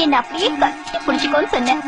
என்ன அப்படியே கட்டி பிடிச்சுக்கோன்னு சொன்னேன்.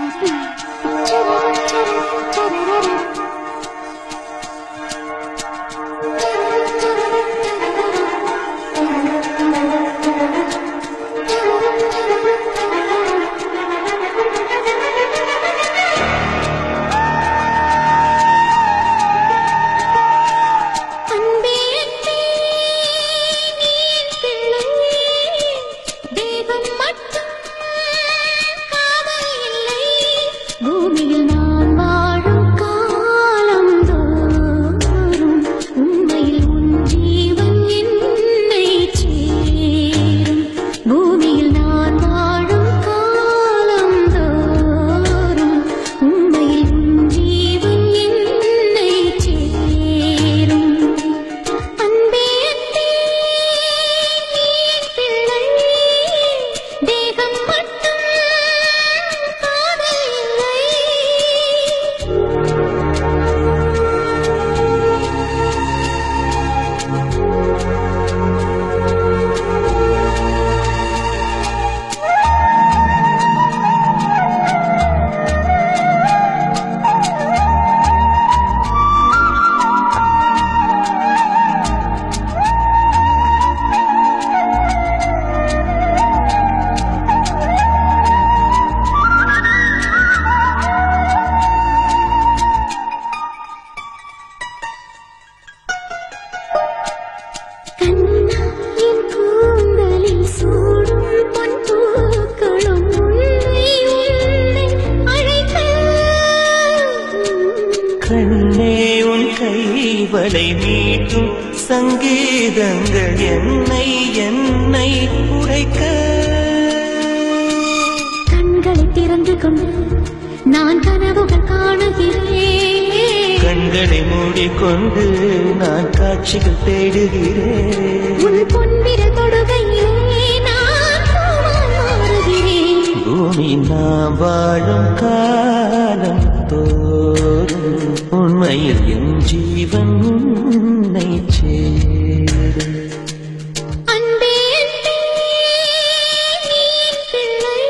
கண்ணே உன் கைவளை மீட்டும் சங்கீதங்கள் என்னை என்னை உரைக்க. கண்களை திறந்து கொண்டு நான் கனவுகள் காணுகிறேன். கண்களை மூடிக்கொண்டு நான் காட்சிகள் தேடுகிறேன். உன் பொன்விர தொடுகையிலே நான் மாறுகிறேன். பூமி நாம் வாழும் காலம் தோறும் உண்மையில் என் ஜீவன் உன்னை சேரும். அன்பே நீ பிள்ளை,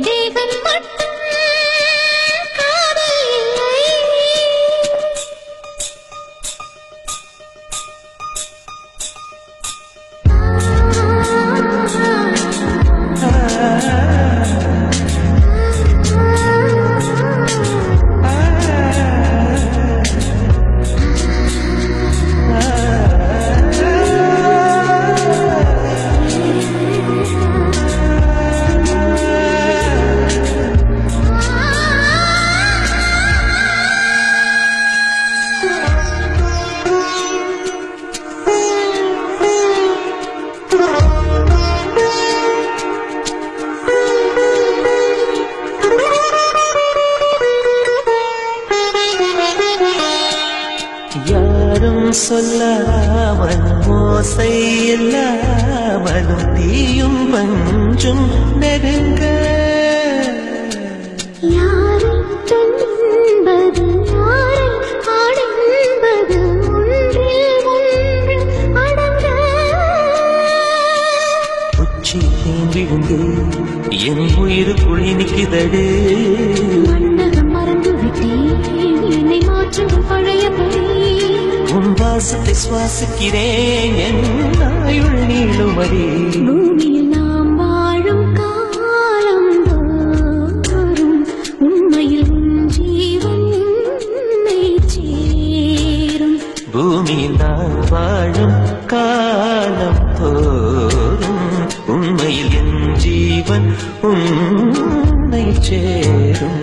தேவன் மட்டும் காதல் இல்லை. யாரும் சொல்லாமல் மோசை இல்லாமலும் தீயும் பஞ்சும் நெருங்க. யாரை என்பது யாரை ஆடென்பது ஒன்றில் ஒன்று அடங்க. உச்சி தேம்பிடுங்க என் உயிருக்குள் இனிக்குதடு. மன்னகம் மறந்து விட்டேன் என்னை மாற்றும் பழையபடி. உன் வாசத்தை சுவாசிக்கிறேன் என் ஆயுள் நீளுமடி. பூமியில் நாம் வாழும் காலம் தோறும் உண்மையில் உன் ஜீவன் உன்னை சேரும். பூமியில் நான் வாழும் காலம் தோறும் உண்மையில் என் ஜீவன் உன்னை சேரும்.